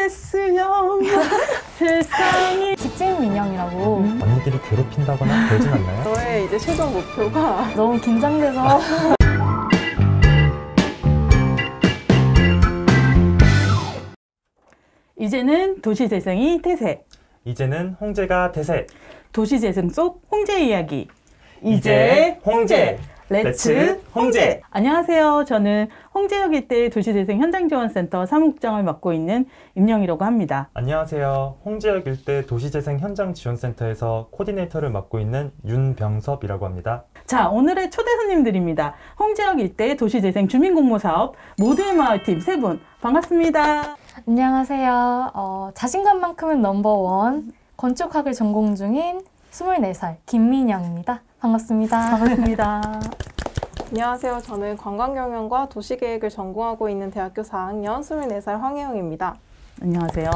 됐으면 세상이. 직진 민영이라고. 언니들이 괴롭힌다거나 그러진 않나요? 저의 이제 최종 목표가 너무 긴장돼서. 이제는 도시재생이 대세. 이제는 홍제가 대세. 도시재생 속 홍제 이야기. 이제 홍제. 렛츠 홍제! 안녕하세요. 저는 홍제역 일대 도시재생 현장지원센터 사무국장을 맡고 있는 임영희라고 합니다. 안녕하세요. 홍제역 일대 도시재생 현장지원센터에서 코디네이터를 맡고 있는 윤병섭이라고 합니다. 자, 오늘의 초대 손님들입니다. 홍제역 일대 도시재생 주민공모사업 모두의 마을팀 세 분 반갑습니다. 안녕하세요. 자신감만큼은 넘버원 건축학을 전공 중인 24살 김민영입니다. 반갑습니다. 반갑습니다. 안녕하세요. 저는 관광경영과 도시계획을 전공하고 있는 대학교 4학년 24살 황혜영입니다. 안녕하세요.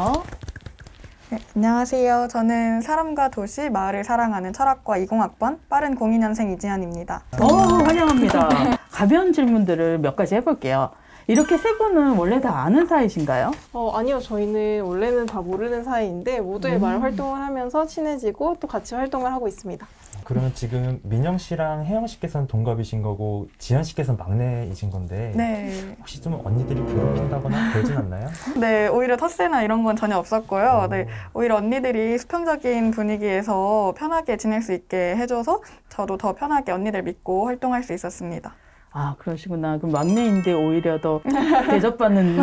네, 안녕하세요. 저는 사람과 도시, 마을을 사랑하는 철학과 20학번 빠른 02년생 이지한입니다. 환영합니다. 가벼운 질문들을 몇 가지 해볼게요. 이렇게 세 분은 원래 다 아는 사이신가요? 아니요. 저희는 원래는 다 모르는 사이인데 모두의 마을 활동을 하면서 친해지고 또 같이 활동을 하고 있습니다. 그러면 지금 민영 씨랑 혜영 씨께서는 동갑이신 거고 지현 씨께서는 막내이신 건데 네. 혹시 좀 언니들이 괴롭힌다거나 그러진 않나요? 네, 오히려 텃세나 이런 건 전혀 없었고요. 네, 오히려 언니들이 수평적인 분위기에서 편하게 지낼 수 있게 해줘서 저도 더 편하게 언니들 믿고 활동할 수 있었습니다. 아, 그러시구나. 그럼 막내인데 오히려 더 대접받는.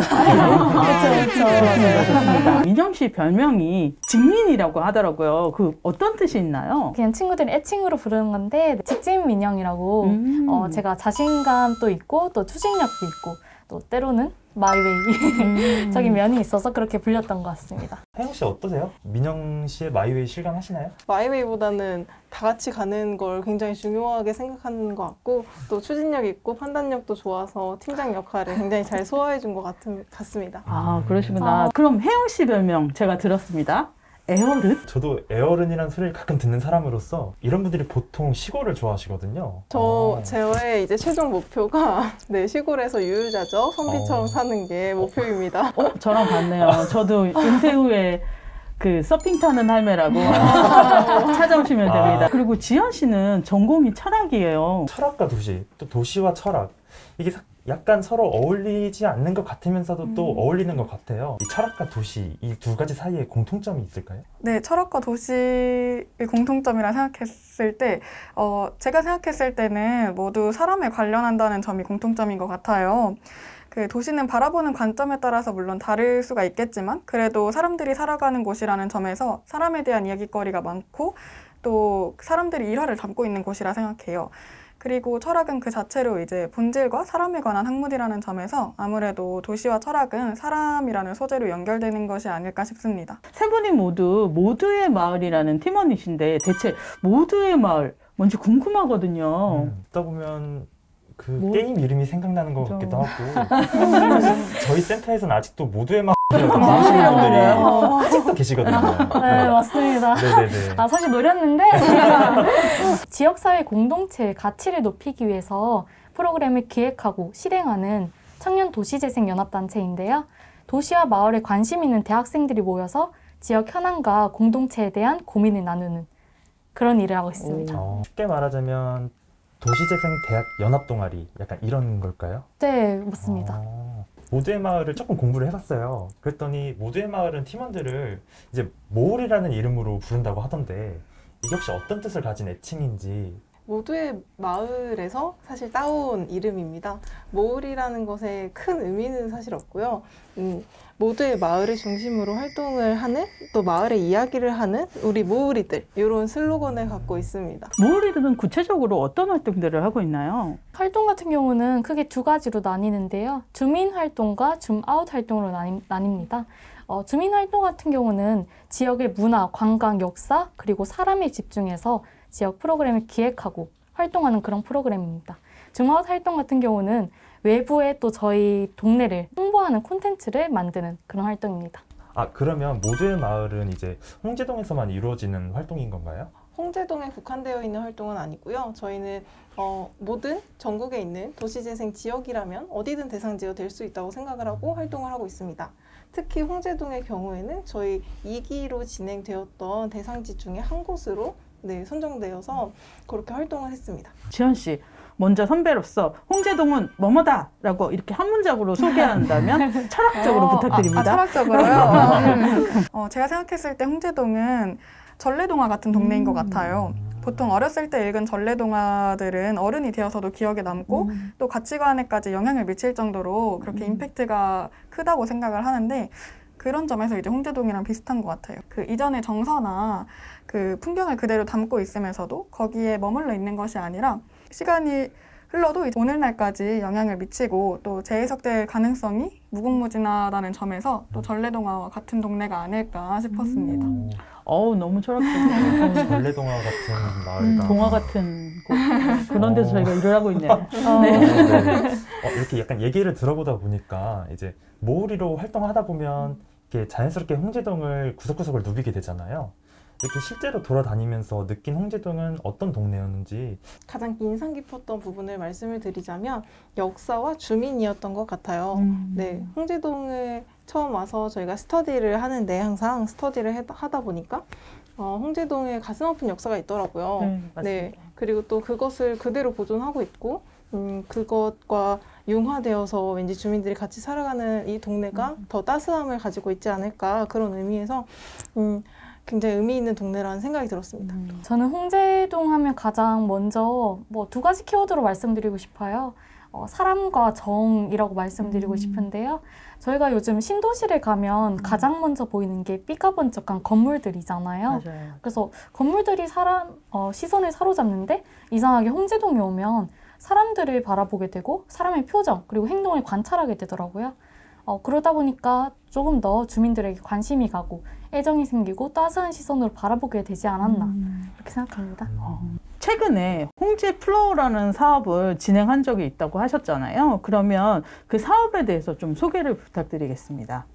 그렇죠. 민영 씨 별명이 직민이라고 하더라고요. 그 어떤 뜻이 있나요? 그냥 친구들이 애칭으로 부르는 건데 직진 민영이라고. 제가 자신감도 있고 또 추진력도 있고 또 때로는 마이웨이적인 면이 있어서 그렇게 불렸던 것 같습니다. 혜영 씨 어떠세요? 민영 씨의 마이웨이 실감하시나요? 마이웨이보다는 다 같이 가는 걸 굉장히 중요하게 생각하는 것 같고 또 추진력 있고 판단력도 좋아서 팀장 역할을 굉장히 잘 소화해 준 것 같습니다. 아, 그러시구나. 그럼 혜영 씨 별명 제가 들었습니다. 에어른? 저도 에어른이라는 소리를 가끔 듣는 사람으로서 이런 분들이 보통 시골을 좋아하시거든요. 저의 이제 최종 목표가 네, 시골에서 유유자적 선비처럼 사는 게 목표입니다. 저랑 같네요. 저도 은퇴 후에 그 서핑 타는 할매라고 찾아오시면 됩니다. 그리고 지현 씨는 전공이 철학이에요. 철학과 도시, 또 도시와 철학. 이게 약간 서로 어울리지 않는 것 같으면서도 또 어울리는 것 같아요. 이 철학과 도시, 이 두 가지 사이에 공통점이 있을까요? 네, 철학과 도시의 공통점이라 생각했을 때 제가 생각했을 때는 모두 사람에 관련한다는 점이 공통점인 것 같아요. 그 도시는 바라보는 관점에 따라서 물론 다를 수가 있겠지만 그래도 사람들이 살아가는 곳이라는 점에서 사람에 대한 이야기거리가 많고 또 사람들이 일화를 담고 있는 곳이라 생각해요. 그리고 철학은 그 자체로 이제 본질과 사람에 관한 학문이라는 점에서 아무래도 도시와 철학은 사람이라는 소재로 연결되는 것이 아닐까 싶습니다. 세 분이 모두의 마을이라는 팀원이신데 대체 모두의 마을 뭔지 궁금하거든요. 듣다 보면 그 게임 이름이 생각나는 것 같기도 하고 저희 센터에서는 아직도 모두의 마을이라고 부르시는 분들이 아직도 계시거든요. 네, 맞습니다. 네네네. 사실 노렸는데 지역사회 공동체의 가치를 높이기 위해서 프로그램을 기획하고 실행하는 청년 도시재생 연합단체인데요. 도시와 마을에 관심 있는 대학생들이 모여서 지역 현안과 공동체에 대한 고민을 나누는 그런 일을 하고 있습니다. 쉽게 말하자면 도시재생 대학 연합동아리 약간 이런 걸까요? 네, 맞습니다. 모두의 마을을 조금 공부를 해봤어요. 그랬더니 모두의 마을은 팀원들을 이제 모을이라는 이름으로 부른다고 하던데 이게 혹시 어떤 뜻을 가진 애칭인지. 모두의 마을에서 사실 따온 이름입니다. 모을이라는 것에 큰 의미는 사실 없고요. 모두의 마을을 중심으로 활동을 하는 또 마을의 이야기를 하는 우리 모으리들 이런 슬로건을 갖고 있습니다. 모으리들은 구체적으로 어떤 활동들을 하고 있나요? 활동 같은 경우는 크게 두 가지로 나뉘는데요. 주민 활동과 줌아웃 활동으로 나뉩니다. 주민 활동 같은 경우는 지역의 문화, 관광, 역사 그리고 사람에 집중해서 지역 프로그램을 기획하고 활동하는 그런 프로그램입니다. 줌아웃 활동 같은 경우는 외부에 또 저희 동네를 홍보하는 콘텐츠를 만드는 그런 활동입니다. 그러면 모두의 마을은 이제 홍제동에서만 이루어지는 활동인 건가요? 홍제동에 국한되어 있는 활동은 아니고요. 저희는 모든 전국에 있는 도시재생 지역이라면 어디든 대상지가 될 수 있다고 생각을 하고 활동을 하고 있습니다. 특히 홍제동의 경우에는 저희 2기로 진행되었던 대상지 중에 한 곳으로 네, 선정되어서 그렇게 활동을 했습니다. 지연 씨, 먼저 선배로서 홍제동은 뭐뭐다라고 이렇게 한 문장으로 소개한다면 철학적으로 부탁드립니다. 철학적으로요? 제가 생각했을 때 홍제동은 전래동화 같은 동네인 것 같아요. 보통 어렸을 때 읽은 전래동화들은 어른이 되어서도 기억에 남고 또 가치관에까지 영향을 미칠 정도로 그렇게 임팩트가 크다고 생각을 하는데 그런 점에서 이제 홍제동이랑 비슷한 것 같아요. 그 이전의 정서나 그 풍경을 그대로 담고 있으면서도 거기에 머물러 있는 것이 아니라 시간이 흘러도 이제 오늘날까지 영향을 미치고 또 재해석될 가능성이 무궁무진하다는 점에서 또 전래동화와 같은 동네가 아닐까 싶었습니다. 어우, 너무 철학적이에요. 전래동화 같은 마을이다. 동화 같은 곳. 그런 데서 저희가 일을 하고 있네요. 네. 이렇게 약간 얘기를 들어보다 보니까 이제 모우리로 활동하다 보면 이렇게 자연스럽게 홍제동을 구석구석을 누비게 되잖아요. 이렇게 실제로 돌아다니면서 느낀 홍제동은 어떤 동네였는지 가장 인상 깊었던 부분을 말씀을 드리자면 역사와 주민이었던 것 같아요. 네, 홍제동을 처음 와서 저희가 스터디를 하는데 항상 스터디를 하다 보니까 홍제동에 가슴 아픈 역사가 있더라고요. 맞습니다. 네, 그리고 또 그것을 그대로 보존하고 있고 그것과 융화되어서 왠지 주민들이 같이 살아가는 이 동네가 더 따스함을 가지고 있지 않을까 그런 의미에서 굉장히 의미 있는 동네라는 생각이 들었습니다. 저는 홍제동 하면 가장 먼저 뭐 2가지 키워드로 말씀드리고 싶어요. 사람과 정이라고 말씀드리고 싶은데요. 저희가 요즘 신도시를 가면 가장 먼저 보이는 게 삐까번쩍한 건물들이잖아요. 맞아요. 그래서 건물들이 사람 시선을 사로잡는데 이상하게 홍제동에 오면 사람들을 바라보게 되고 사람의 표정 그리고 행동을 관찰하게 되더라고요. 그러다 보니까 조금 더 주민들에게 관심이 가고 애정이 생기고 따스한 시선으로 바라보게 되지 않았나 이렇게 생각합니다. 최근에 홍제 플로어라는 사업을 진행한 적이 있다고 하셨잖아요. 그러면 그 사업에 대해서 좀 소개를 부탁드리겠습니다.